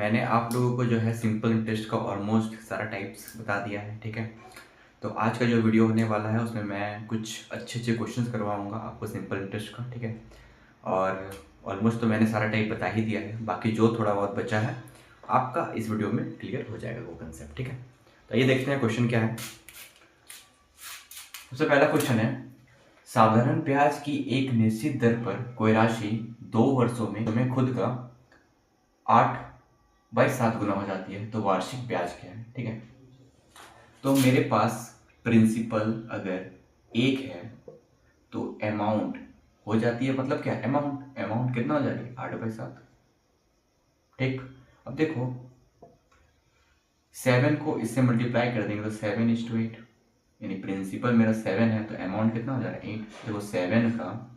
मैंने आप लोगों को जो है सिंपल इंटरेस्ट का ऑलमोस्ट सारा टाइप्स बता दिया है, ठीक है। तो आज का जो वीडियो होने वाला है उसमें मैं कुछ अच्छे अच्छे क्वेश्चंस करवाऊंगा आपको सिंपल इंटरेस्ट का, ठीक है। और ऑलमोस्ट तो मैंने सारा टाइप बता ही दिया है, बाकी जो थोड़ा बहुत बचा है आपका इस वीडियो में क्लियर हो जाएगा वो कंसेप्ट, ठीक है। तो ये देखते हैं क्वेश्चन क्या है। सबसे पहला क्वेश्चन है, साधारण ब्याज की एक निश्चित दर पर कोई राशि 2 वर्षों में खुद का 8/7 गुना हो जाती है तो वार्षिक ब्याज क्या है, ठीक है। तो मेरे पास प्रिंसिपल अगर 1 है तो अमाउंट हो जाती है, मतलब क्या अमाउंट अमाउंट कितना हो जाती है 8/7, ठीक। अब देखो 7 को इससे मल्टीप्लाई कर देंगे तो 7:8, यानी प्रिंसिपल मेरा 7 है तो अमाउंट कितना हो जा रहा है 8। देखो 7 का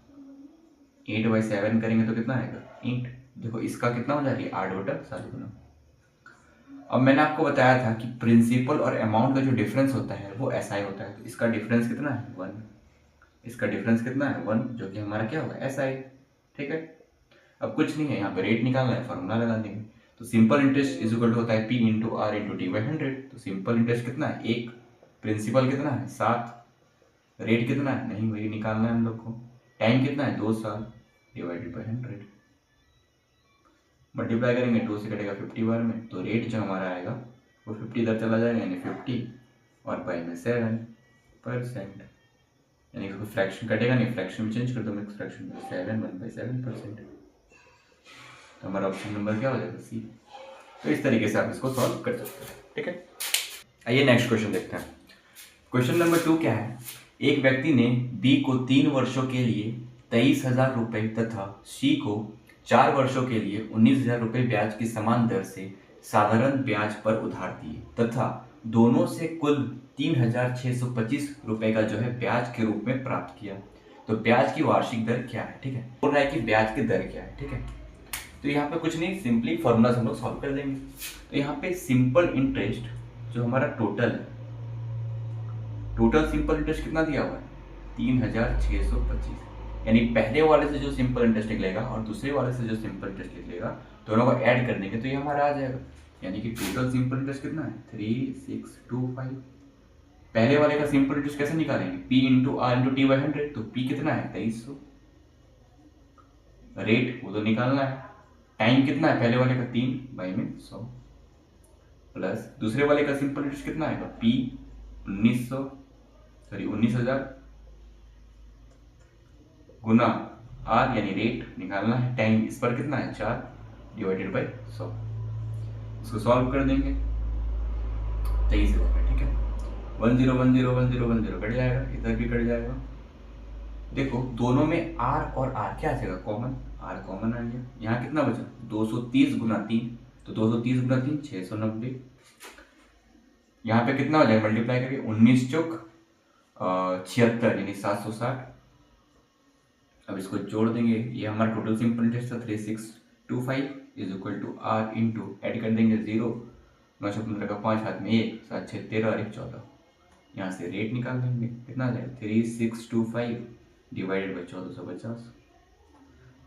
8/7 करेंगे तो कितना आएगा 8। देखो इसका कितना हो जा रही है 8/7 गुना। अब मैंने आपको बताया था कि प्रिंसिपल और अमाउंट का जो डिफरेंस होता है वो ऐसा ही होता है। तो इसका डिफरेंस कितना है 1, इसका डिफरेंस कितना है 1, जो कि हमारा क्या होगा ऐसा ही, ठीक है। अब कुछ नहीं है, यहाँ पे रेट निकालना है, फॉर्मूला लगा देंगे। तो simple interest is equal to होता है P into are into T/100। तो सिंपल इंटरेस्ट कितना है 1, प्रिंसिपल कितना है 7, रेट कितना है नहीं वही निकालना है हम लोग को, टाइम कितना है 2 साल डिवाइडेड बाई 100, मल्टीप्लाई करेंगे 2 से कटेगा 50 बार में, तो रेट जो हमारा आएगा वो 50 इधर चला जाएगा, यानी 50 और बाई में 7%, यानी कोई फ्रैक्शन कटेगा नहीं, फ्रैक्शन में चेंज कर दो मिक्स फ्रैक्शन में 7 1/7%। तो हमारा ऑप्शन नंबर क्या हो जाएगा सी। तो इस तरीके से आप इसको सॉल्व कर सकते हैं, ठीक है। आइए नेक्स्ट क्वेश्चन देखते हैं। क्वेश्चन नंबर 2 क्या है, एक व्यक्ति ने बी को 3 वर्षों के लिए 23,000 रुपये तथा सी को 4 वर्षों के लिए 19,000 रुपये ब्याज की समान दर से साधारण ब्याज पर उधार दिए तथा दोनों से कुल 3,625 रुपये का जो है ब्याज के रूप में प्राप्त किया। तो ब्याज की वार्षिक दर क्या है, ठीक है। बोल रहा है कि ब्याज की दर क्या है, ठीक है। तो यहाँ पे कुछ नहीं, सिंपली फॉर्मूला हम लोग सॉल्व कर देंगे। तो यहाँ पे सिंपल इंटरेस्ट जो हमारा टोटल है, टोटल सिंपल इंटरेस्ट कितना दिया हुआ है 3,625, यानी पहले वाले से जो सिंपल इंटरेस्ट निकलेगा और दूसरे वाले से जो सिंपल इंटरेस्ट निकलेगा दोनों को ऐड कर देंगे तो ये हमारा आ जाएगा, यानी कि टोटल सिंपल इंटरेस्ट कितना है 3,625। पहले वाले का सिंपल इंटरेस्ट कैसे निकालेंगे P into are into T/100, तो P कितना है 2300, रेट वो तो निकालना है, टाइम कितना है पहले वाले का 3/100 प्लस दूसरे वाले का सिंपल इंटरेस्ट कितना आएगा P 19,000 गुना आर, यानी रेट निकालना है, टाइम इस पर कितना है 4 डिवाइडेड बाई 100। इसको सॉल्व कर देंगे 23 होगा, ठीक है। 10 10 10 10 कट जाएगा, इधर भी कट जाएगा। देखो दोनों में आर और आर क्या आ जाएगा कॉमन, आर कॉमन आ गया। यहाँ कितना बचा 230 गुना 3, तो 230 गुना 3 690। यहाँ पे कितना हो जाएगा मल्टीप्लाई करके 19 चौक 76, यानी 760। अब इसको जोड़ देंगे, ये हमारा टोटल सिंपल इंटरेस्ट था 3,625 is equal to R into add कर देंगे 0, 915 का 5 हाथ में 1, 7 6 13 और 1 14। यहाँ से रेट निकाल देंगे, कितना आ जाएगा 3,625 डिवाइडेड बाई 1450।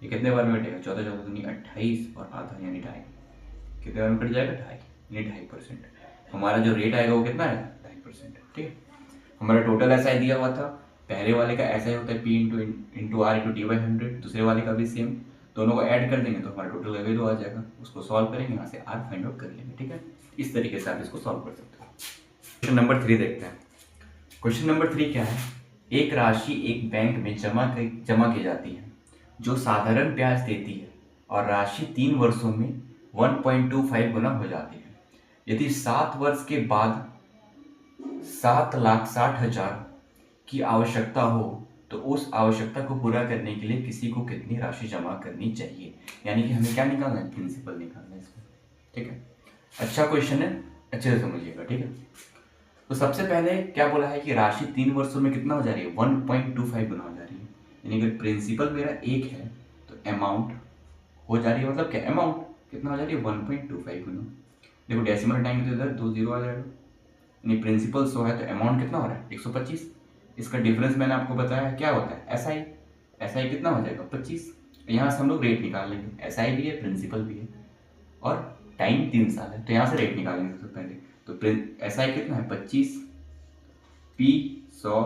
ये कितने बार में कटेगा 14 14 यानी 28 और आधा यानी 2.5, कितने बार में कट जाएगा 2.5 यानी 2.5%। हमारा जो रेट आएगा वो कितना है 2.5%, ठीक है। हमारा टोटल ऐसा ही दिया हुआ था, पहले वाले का ऐसा ही होता है P into are into T/100, दूसरे वाले का भी सेम, दोनों को ऐड कर देंगे तो हमारा टोटल का वैल्यू आ जाएगा, उसको सॉल्व करेंगे, यहाँ से आर फाइंड आउट कर लेंगे, ठीक है। इस तरीके से आप इसको सॉल्व कर सकते हो। क्वेश्चन नंबर 3 देखते हैं। क्वेश्चन नंबर 3 क्या है, एक राशि एक बैंक में जमा की जाती है जो साधारण ब्याज देती है और राशि 3 वर्षों में 1.25 गुना हो जाती है। यदि 7 वर्ष के बाद 7,60,000 की आवश्यकता हो तो उस आवश्यकता को पूरा करने के लिए किसी को कितनी राशि जमा करनी चाहिए, यानी कि हमें क्या निकालना है प्रिंसिपल निकालना है इसमें, ठीक है। अच्छा क्वेश्चन है, अच्छे से समझिएगा, ठीक है। तो सबसे पहले क्या बोला है कि राशि 3 वर्षों में कितना हो जा रही है 1.25 गुना हो जा रही है, यानी कि प्रिंसिपल मेरा 1 है तो अमाउंट हो जा रही है, मतलब क्या अमाउंट कितना हो जा रही है 1.25 गुना। देखो डेसिमल टाइम तो इधर 2 0 आ जाएगा, यानी प्रिंसिपल 100 है तो अमाउंट कितना हो रहा है 125। इसका डिफरेंस मैंने आपको बताया क्या होता है एसआई, एसआई कितना हो जाएगा 25। यहाँ से हम लोग रेट निकाल लेंगे, एसआई भी है प्रिंसिपल भी है और टाइम 3 साल है, तो यहाँ से रेट निकालेंगे सबसे पहले। तो ऐसा है कितना है 25, P 100,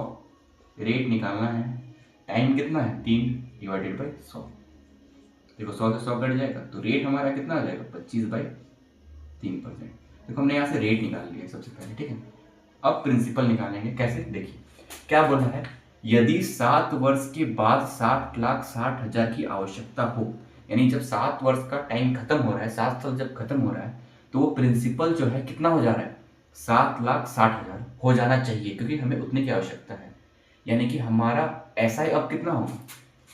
रेट निकालना है, टाइम कितना है 3 डिवाइडेड बाई 100। देखो 100 से 100 कट जाएगा, तो रेट हमारा कितना आ जाएगा 25/3%। देखो हमने यहाँ से रेट निकाल लिया सबसे पहले, ठीक है। अब प्रिंसिपल निकालेंगे, कैसे देखिए क्या बोला है, यदि 7 वर्ष के बाद 7,60,000 की आवश्यकता हो, यानी जब 7 वर्ष का टाइम खत्म हो रहा है, 7 साल जब खत्म हो रहा है, तो वो प्रिंसिपल जो है कितना हो जा रहा है 7,60,000 हो जाना चाहिए, क्योंकि हमें उतने की आवश्यकता है। यानी कि हमारा SI अब कितना होगा,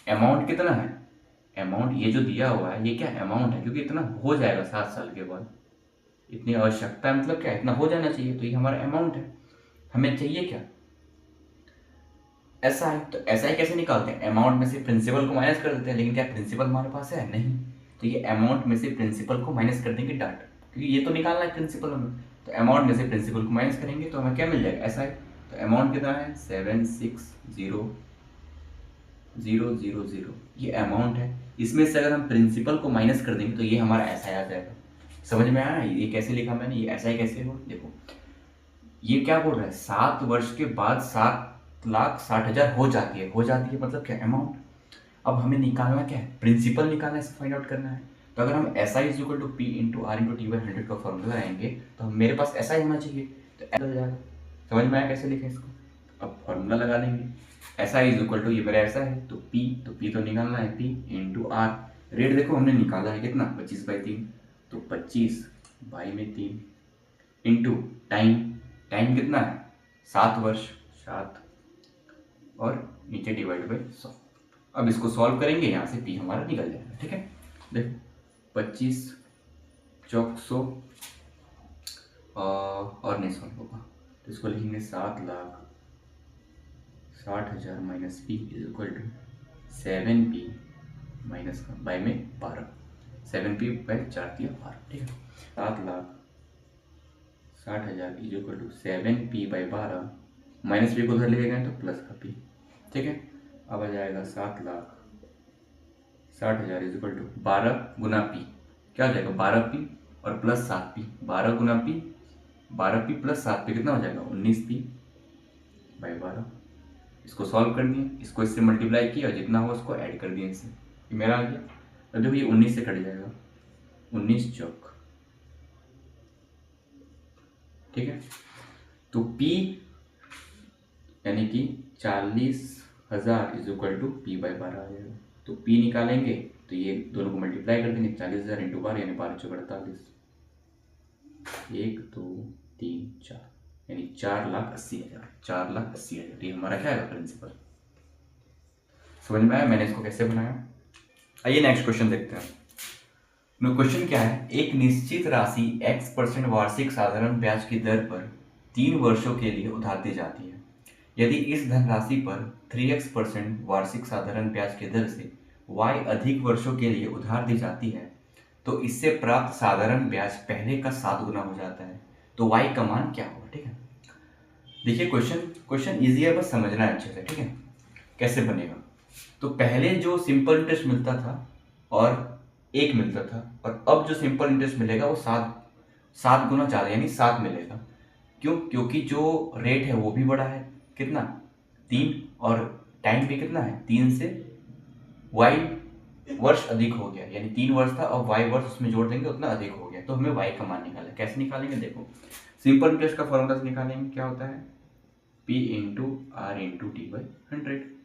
अमाउंट कितना है, अमाउंट ये जो दिया हुआ है ये क्या अमाउंट है, क्योंकि इतना हो जाएगा 7 साल के बाद, इतनी आवश्यकता है मतलब क्या इतना हो जाना चाहिए, तो ये हमारा अमाउंट है। हमें चाहिए क्या SI, तो SI कैसे निकालते हैं, अमाउंट में से प्रिंसिपल को माइनस कर देते हैं, लेकिन क्या प्रिंसिपल हमारे पास है नहीं, तो ये अमाउंट में से प्रिंसिपल को माइनस कर देंगे डाट, क्योंकि ये तो निकालना है प्रिंसिपल हमें, तो अमाउंट में से प्रिंसिपल को माइनस करेंगे तो हमें क्या मिल जाएगा SI। तो अमाउंट कितना है 760,000, ये अमाउंट है। इसमें से अगर हम प्रिंसिपल को माइनस कर देंगे तो ये हमारा SI आ जाएगा। समझ में आया ये कैसे लिखा मैंने, ये SI कैसे हो, देखो ये क्या बोल रहा है 7 वर्ष के बाद 7,60,000 हो जाती है मतलब क्या अमाउंट। अब हमें निकालना क्या है, प्रिंसिपल निकालना है, फाइंड आउट करना है। तो अगर हम SI = P × R/T/100 का फॉर्मूला लगाएंगे तो मेरे पास SI होना चाहिए, तो ऐसा हो जाएगा। समझ में आया कैसे लिखें इसको, अब फॉर्मूला लगा देंगे, SI = ये मेरा ऐसा है, तो P तो निकालना है P × R, रेट देखो हमने निकाला है कितना 25/3, तो 25/3 इंटू टाइम कितना है 7 वर्ष, 7 और नीचे डिवाइड बाई 100। अब इसको सॉल्व करेंगे, यहाँ से P हमारा निकल जाएगा, ठीक है। देखो 25 चौक 100 और नहीं सॉल्व होगा, तो इसको लिखेंगे 7,60,000 minus P = 7P minus by में 12, 7P/4 दिया 12, ठीक है। 7,60,000 = 7P/12 माइनस P को उधर ले गए तो प्लस का P, ठीक है। अब आ जाएगा 7,60,000 = 12 गुना P, क्या हो जाएगा 12P और प्लस 7P, 12 गुना P 12P प्लस 7P कितना हो जाएगा 19P/12। इसको सॉल्व कर दिए, इसको इससे मल्टीप्लाई किया और जितना हो उसको ऐड कर दिया इससे, ये मेरा आ गया। तो देखो ये 19 से कट जाएगा, 19 चौक, ठीक है। तो P यानी कि 40,000 = P/12 आ जाएगा। तो P निकालेंगे तो ये दोनों को मल्टीप्लाई कर देंगे, 40,000 × 12 यानी 12 × 48, 1 2 3 4 यानी 4,80,000, ये हमारा क्या है प्रिंसिपल। समझ में आया मैंने इसको कैसे बनाया। आइए नेक्स्ट क्वेश्चन देखते हैं। क्वेश्चन क्या है, एक निश्चित राशि X% वार्षिक साधारण ब्याज की दर पर 3 वर्षों के लिए उधार दी जाती है। यदि इस धनराशि पर 3x% वार्षिक साधारण ब्याज की दर से Y अधिक वर्षों के लिए उधार दी जाती है, तो इससे प्राप्त साधारण ब्याज पहले का 7 गुना हो जाता है। तो Y का मान क्या होगा, ठीक है। देखिए क्वेश्चन इजी है, बस समझना है अच्छे से, ठीक है। कैसे बनेगा, तो पहले जो सिंपल इंटरेस्ट मिलता था और 1 मिलता था, और अब जो सिंपल इंटरेस्ट मिलेगा वो 7 गुना ज़्यादा यानी 7 मिलेगा। क्यों, क्योंकि जो रेट है वो भी बड़ा है, कितना 3, और टाइम भी कितना है 3 से Y वर्ष अधिक हो गया, यानी 3 वर्ष था और Y वर्ष उसमें जोड़ देंगे उतना अधिक हो गया, तो हमें Y का मान निकालना है। कैसे निकालेंगे, देखो सिंपल इंटरेस्ट का फॉर्मूला से निकालेंगे, क्या होता है P × R/T/100।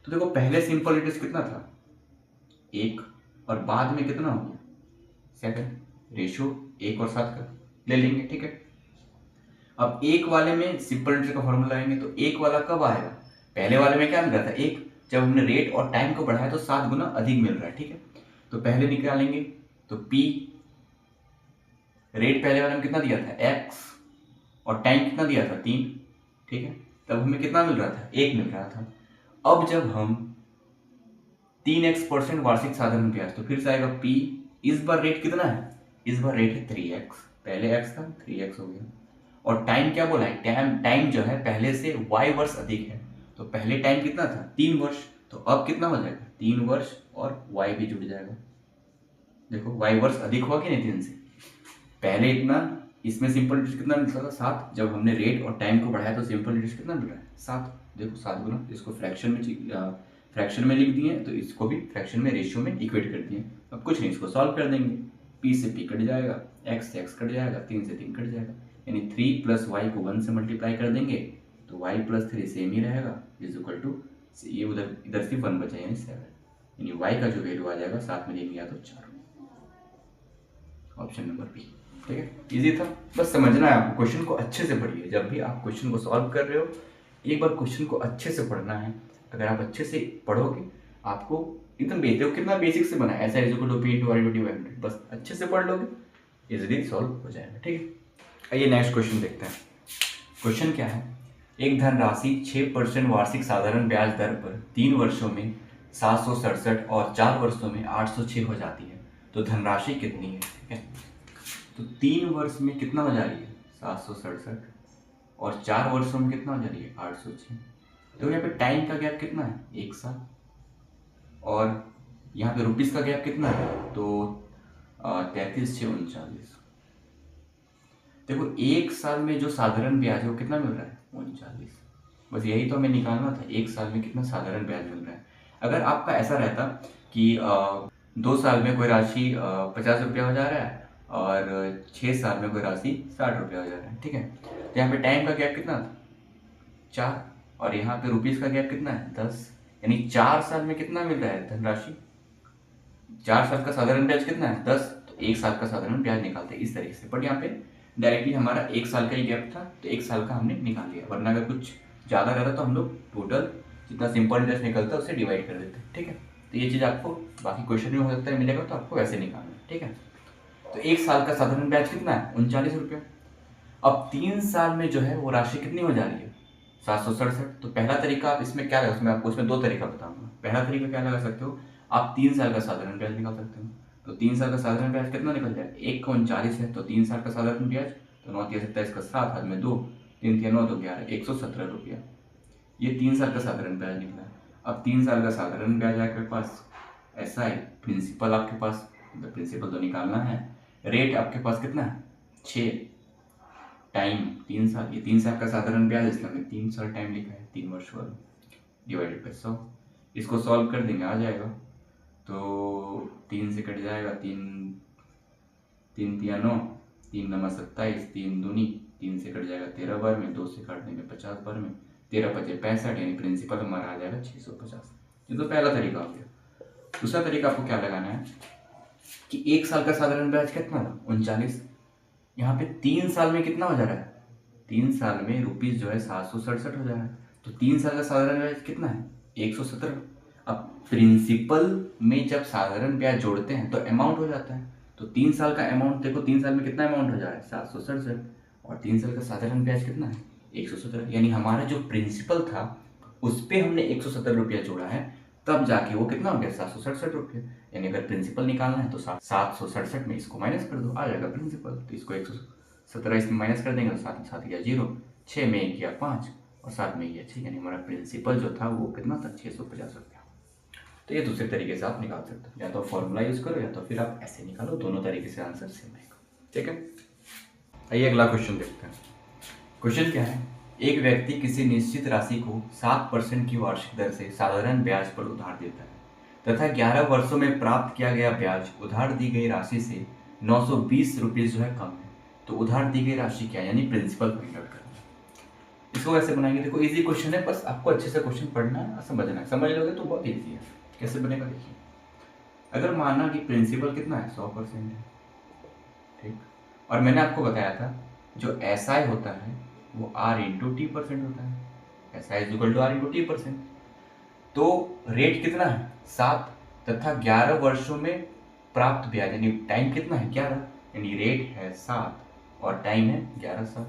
तो देखो पहले सिंपल इंटरेस्ट कितना था 1, और बाद में कितना हो गया 7, रेशो 1 और 7 का ले लेंगे, ठीक है। अब 1 वाले में सिंपल इंटरेस्ट का फॉर्मूला लाएंगे, तो 1 वाला कब आएगा, पहले वाले में क्या मिल रहा था 1, जब हमने रेट और टाइम को बढ़ाया तो 7 गुना अधिक मिल रहा है, ठीक है। तो पहले निकालेंगे, तो P रेट पहले वाले में कितना दिया था X, और टाइम कितना दिया था 3, ठीक है। तब हमें कितना मिल रहा था 1 मिल रहा था। अब जब हम 3x% वार्षिक साधारण ब्याज, तो फिर से आएगा P, इस बार रेट कितना है, इस बार रेट है 3x, पहले x था 3x हो गया, और टाइम क्या बोला है, टाइम जो है पहले से Y वर्ष अधिक है, तो पहले टाइम कितना था 3 वर्ष, तो अब कितना हो जाएगा 3 वर्ष और Y भी जुड़ जाएगा। देखो Y वर्ष अधिक हुआ कि नहीं 3 से, पहले इतना, इसमें सिंपल इंटरेस्ट कितना मिलता था 7, जब हमने रेट और टाइम को बढ़ाया तो सिंपल इंटरेस्ट कितना मिल रहा है 7। देखो 7 गुना, इसको फ्रैक्शन में लिख दिए तो इसको भी फ्रैक्शन में रेशियो में इक्वेट कर दिए। अब कुछ नहीं, इसको सॉल्व कर देंगे, p से p कट जाएगा, x से x कट जाएगा, 3 से 3 कट जाएगा, यानी 3 प्लस वाई को 1 से मल्टीप्लाई कर देंगे तो y प्लस 3 सेम ही रहेगा, इज इक्वल टू ये उधर इधर से 1 बचा यानी 7, यानी y का जो वैल्यू आ जाएगा साथ में लेंगे या तो 4, ऑप्शन नंबर बी। ठीक है, इजी था, बस समझना है आपको। क्वेश्चन को अच्छे से पढ़िए, जब भी आप क्वेश्चन को सॉल्व कर रहे हो एक बार क्वेश्चन को अच्छे से पढ़ना है। अगर आप अच्छे से पढ़ोगे आपको एकदम देखो कितना बेसिक से बना है, ऐसा is equal to p into r into d/100, बस अच्छे से पढ़ लोगे इजीली सॉल्व हो जाएगा। ठीक है, आइए नेक्स्ट क्वेश्चन देखते हैं। क्वेश्चन क्या है, एक धनराशि 6% वार्षिक साधारण ब्याज दर पर 3 वर्षों में 767 और 4 वर्षों में 806 हो जाती है, तो धनराशि कितनी है। ठीक है, तो 3 वर्ष में कितना हो जा रही है 767 और 4 वर्षों में कितना हो जा रही है 806। तो यहाँ पे टाइम का गैप कितना है 1 साल, और यहाँ पे रुपीस का गैप कितना है तो 33,639। देखो 1 साल में जो साधारण ब्याज है वो कितना मिल रहा है 39, बस यही तो हमें निकालना था, 1 साल में कितना साधारण ब्याज मिल रहा है। अगर आपका ऐसा रहता कि 2 साल में कोई राशि 50 रुपया हो जा रहा है और 6 साल में कोई राशि 60 रुपया हो जा रहा है, ठीक है, तो यहाँ पे टाइम का गैप कितना था 4, और यहाँ पे रुपीस का गैप कितना है 10, यानी 4 साल में कितना मिल रहा है धनराशि, 4 साल का साधारण ब्याज कितना है 10, तो 1 साल का साधारण ब्याज निकालते हैं इस तरीके से। बट यहाँ पे डायरेक्टली हमारा 1 साल का ही गैप था तो 1 साल का हमने निकाल लिया, वरना अगर कुछ ज़्यादा रहता तो हम लोग टोटल जितना सिंपल इंटरेस्ट निकलता है उससे डिवाइड कर देते। ठीक है, तो ये चीज़ आपको बाकी क्वेश्चन में हो सकता है मिलेगा, तो आपको वैसे निकालना है। ठीक है, तो 1 साल का साधारण ब्याज कितना है 39 रुपया। अब 3 साल में जो है वो राशि कितनी हो जा रही है 767। तो पहला तरीका आप इसमें क्या लगा, उसमें आपको इसमें 2 तरीका बताऊंगा। पहला तरीका क्या लगा सकते हो आप 3 साल का साधारण ब्याज निकाल सकते हो, तो 3 साल का साधारण ब्याज कितना निकल जाए 1 का 39 है, तो 3 साल का साधारण ब्याज, तो 9 3 27 का 7, हाथ में 2, 3 3 9 तो 11, 117 रुपया, ये 3 साल का साधारण ब्याज निकला। अब 3 साल का साधारण ब्याज आपके पास ऐसा है, प्रिंसिपल आपके पास, मतलब प्रिंसिपल तो निकालना है, रेट आपके पास कितना है 6, टाइम 3 साल, ये 3 साल का साधारण ब्याज इसलिए हमने 3 साल टाइम लिखा है 3 वर्ष वाला, डिवाइडेड बाय 100। इसको सॉल्व कर देंगे आ जाएगा, तो 3 से कट जाएगा 3 3 3 9, 3 9 27, 3 दूनी 3 से कट जाएगा 13 बार में, 2 से काट देंगे 50 बार में, 13 5 65, यानी प्रिंसिपल हमारा आ जाएगा 650। ये तो पहला तरीका हो गया। दूसरा तरीका आपको क्या लगाना है कि 1 साल का साधारण ब्याज कितना था 39, यहाँ पे 3 साल में कितना हो जा रहा है 3 साल में रुपीस जो है 767 हो जा रहा है, तो 3 साल का साधारण ब्याज कितना है 117। अब प्रिंसिपल में जब साधारण ब्याज जोड़ते हैं तो अमाउंट हो जाता है, तो 3 साल का अमाउंट देखो 3 साल में कितना अमाउंट हो जा रहा है 767, और 3 साल का साधारण ब्याज कितना है 117, यानी हमारा जो प्रिंसिपल था उस पर हमने 117 रुपया जोड़ा है, तब जाके वो कितना हो गया 767 रुपये। यानी अगर प्रिंसिपल निकालना है तो 767 में इसको माइनस कर दो, आ जाएगा प्रिंसिपल, तो इसको 117 इसमें माइनस कर देंगे तो 7 7 गया 0, 6 में 1 गया 5 और 7 में गया 6, यानी हमारा प्रिंसिपल जो था वो कितना था 650 रुपया। तो ये दूसरे तरीके से आप निकाल सकते हो, या तो फॉर्मूला यूज करो या तो फिर आप ऐसे निकालो, दोनों तरीके से आंसर सेम आएगा। ठीक है, आइए अगला क्वेश्चन देखते हैं। क्वेश्चन क्या है, एक व्यक्ति किसी निश्चित राशि को 7% की वार्षिक दर से साधारण ब्याज पर उधार देता है तथा 11 वर्षों में प्राप्त किया गया ब्याज उधार दी गई राशि से 920 रुपीज जो है कम है, तो उधार दी गई राशि क्या, यानी प्रिंसिपल फाइंड आउट करना है। इसको कैसे बनाएंगे, देखो इजी क्वेश्चन है, बस आपको अच्छे से क्वेश्चन पढ़ना है और समझना है, समझ लोगे तो बहुत ईजी है। कैसे बनेगा देखिए, अगर माना कि प्रिंसिपल कितना है 100% है, ठीक, और मैंने आपको बताया था जो SI होता है वो R इंटू T% होता है, SI is equal to R into T%, तो रेट कितना है 7 तथा 11 वर्षों में प्राप्त ब्याज, यानी टाइम कितना है 11, यानी रेट है 7 और टाइम है 11 साल,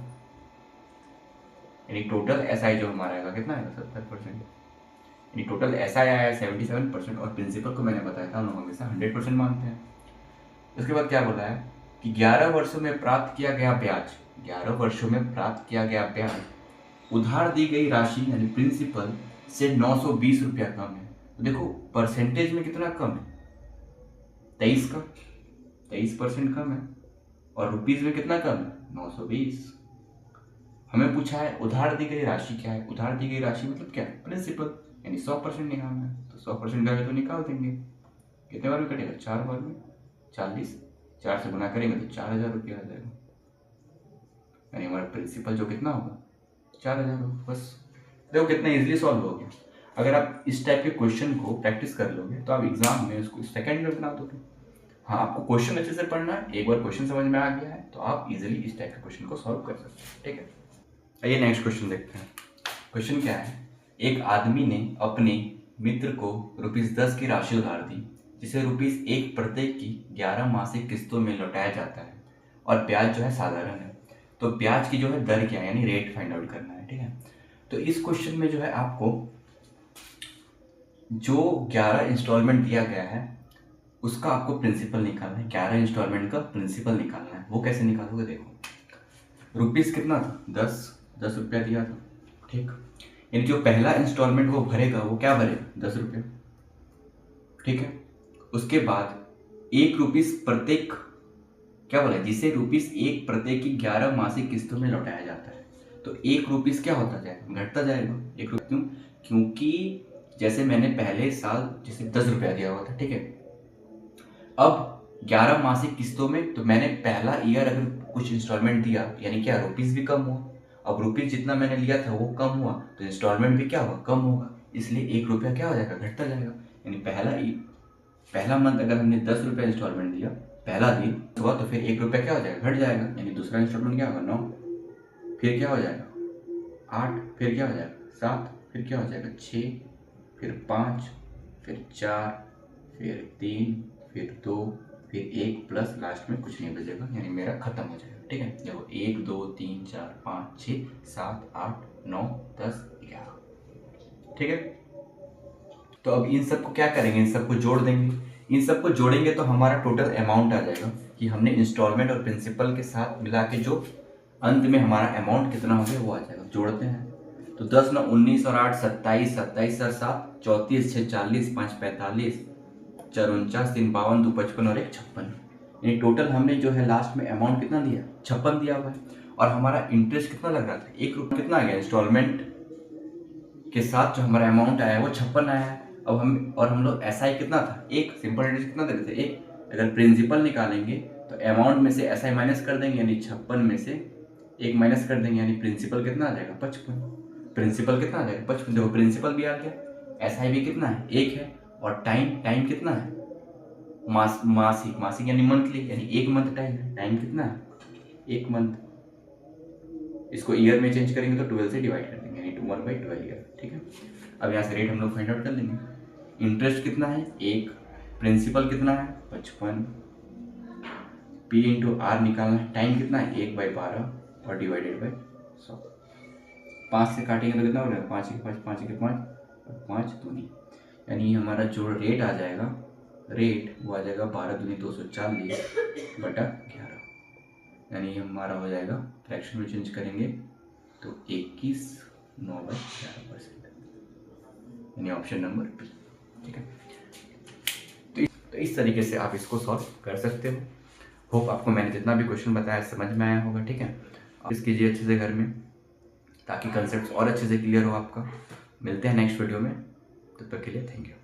यानी टोटल SI जो हमारा आएगा कितना आएगा 70%, यानी टोटल SI आया 77%, और प्रिंसिपल को मैंने बताया था हम लोग हमेशा 100% मानते हैं। उसके बाद क्या बोला है कि 11 वर्षों में प्राप्त किया गया ब्याज, 11 वर्षों में प्राप्त किया गया ब्याज उधार दी गई राशि यानी प्रिंसिपल से 920 रुपया कम है। तो देखो परसेंटेज में कितना कम है 23 का, 23% कम है, और रुपीज़ में कितना कम है, 920। हमें पूछा है उधार दी गई राशि क्या है। उधार दी गई राशि मतलब क्या है, प्रिंसिपल, यानी 100% निकालना है। तो 100% का तो निकाल देंगे। कितने बार में कटेगा, 4 बार में 40, 4 से गुना करेंगे तो 4000 रुपया आ जाएगा। यानी हमारा प्रिंसिपल जो कितना होगा, 4000 होगा। बस देखो कितना इजीली सॉल्व हो गया। अगर आप इस टाइप के क्वेश्चन को प्रैक्टिस कर लोगे तो आप एग्जाम में उसको सेकंड में बना दोगे। हाँ, आपको क्वेश्चन अच्छे से पढ़ना है। एक बार क्वेश्चन समझ में आ गया है तो आप इजीली इस टाइप के क्वेश्चन को सॉल्व कर सकते हैं। ठीक है, आइए नेक्स्ट क्वेश्चन देखते हैं। क्वेश्चन क्या है, एक आदमी ने अपने मित्र को ₹10 की राशि उधार दी, जिसे ₹1 प्रत्येक की 11 मासिक किस्तों में लौटाया जाता है और ब्याज जो है साधारण है। तो ब्याज की जो है दर क्या है, यानी रेट फाइंड आउट करना है। ठीक है, तो इस क्वेश्चन में जो है आपको जो 11 इंस्टॉलमेंट दिया गया है उसका आपको प्रिंसिपल निकालना है। 11 इंस्टॉलमेंट का प्रिंसिपल निकालना है। वो कैसे निकालोगे, देखो रुपीस कितना था, 10 रुपया दिया था। ठीक, यानी जो पहला इंस्टॉलमेंट वो भरेगा वो क्या भरेगा, 10 रुपये। ठीक है, उसके बाद ₹1 प्रत्येक, क्या बोला, जिसे ₹1 प्रत्येक की 11 मासिक किस्तों में लौटाया जाता है। तो ₹1 क्या होता जाएगा, घटता जाएगा। ₹1 क्यों, क्योंकि जैसे मैंने पहले साल जैसे 10 रुपया दिया हुआ था। ठीक है, अब 11 मासिक किस्तों में, तो मैंने पहला ईयर अगर कुछ इंस्टॉलमेंट दिया यानी क्या, रुपीस भी कम हुआ। अब रुपीस जितना मैंने लिया था वो कम हुआ तो इंस्टॉलमेंट भी क्या हुआ, कम होगा। इसलिए ₹1 क्या हो जाएगा, घटता जाएगा। यानी पहला मंथ अगर हमने 10 रुपये इंस्टॉलमेंट दिया, पहला दिन हुआ, तो फिर ₹1 क्या हो जाएगा, घट जाएगा। यानी दूसरा इंस्टॉलमेंट क्या होगा, 9, फिर क्या हो जाएगा 8, फिर क्या हो जाएगा 7, फिर क्या हो जाएगा 6, फिर 5, फिर 4, फिर 3, फिर 2, फिर 1 प्लस लास्ट में कुछ नहीं बचेगा, यानी मेरा खत्म हो जाएगा। ठीक है, देखो 1 2 3 4 5 6 7 8 9 10 11। ठीक है, तो अब इन सबको क्या करेंगे, इन सबको जोड़ देंगे। इन सबको जोड़ेंगे तो हमारा टोटल अमाउंट आ जाएगा कि हमने इंस्टॉलमेंट और प्रिंसिपल के साथ मिला के जो अंत में हमारा अमाउंट कितना हो गया वो आ जाएगा। जोड़ते हैं तो 10 9 19 और 8 27, 27 और 7 34, 6 40, 5 45, 4 49, 3 52, 2 55 और 1 56। यानी टोटल हमने जो है लास्ट में अमाउंट कितना दिया, 56 दिया हुआ है। और हमारा इंटरेस्ट कितना लग रहा था, ₹1 कितना आ गया, इंस्टॉलमेंट के साथ जो हमारा अमाउंट आया है वो 56 आया है। अब हम लोग SI कितना था, 1, सिंपल इंटरेस्ट कितना दे रहे थे, 1। अगर प्रिंसिपल निकालेंगे तो अमाउंट में से SI माइनस कर देंगे, यानी 56 में से 1 माइनस कर देंगे, यानी प्रिंसिपल कितना आ जाएगा, 55। प्रिंसिपल कितना आ जाएगा, 55। देखो प्रिंसिपल भी आ गया, SI भी कितना है, 1 है। और टाइम कितना है, मासिक यानी मंथली, यानी 1 मंथ टाइम है। टाइम कितना है, 1 मंथ। इसको ईयर में चेंज करेंगे तो 12 से डिवाइड कर देंगे, यानी 1/12 ईयर। ठीक है, अब यहाँ से रेट हम लोग फाइंड आउट कर लेंगे। इंटरेस्ट कितना है, 1। प्रिंसिपल कितना है, 55। P इंटू R निकालना है। टाइम कितना है, 1/12 और डिवाइडेड बाई 100। 5 से काटेंगे तो कितना हो जाएगा, 5 के 5, 5 के 5 और 5 दूनी, यानी हमारा जो रेट आ जाएगा, रेट वो आ जाएगा 12 दूनी 240/11। यानी हमारा हो जाएगा, फ्रैक्शन में चेंज करेंगे तो 21/9/11%, यानी ऑप्शन नंबर बी। ठीक है, तो इस तरीके से आप इसको सॉल्व कर सकते हो। होप आपको मैंने जितना भी क्वेश्चन बताया समझ में आया होगा। ठीक है, आप इस कीजिए अच्छे से घर में, ताकि कंसेप्ट और अच्छे से क्लियर हो आपका। मिलते हैं नेक्स्ट वीडियो में, तब तक के लिए थैंक यू।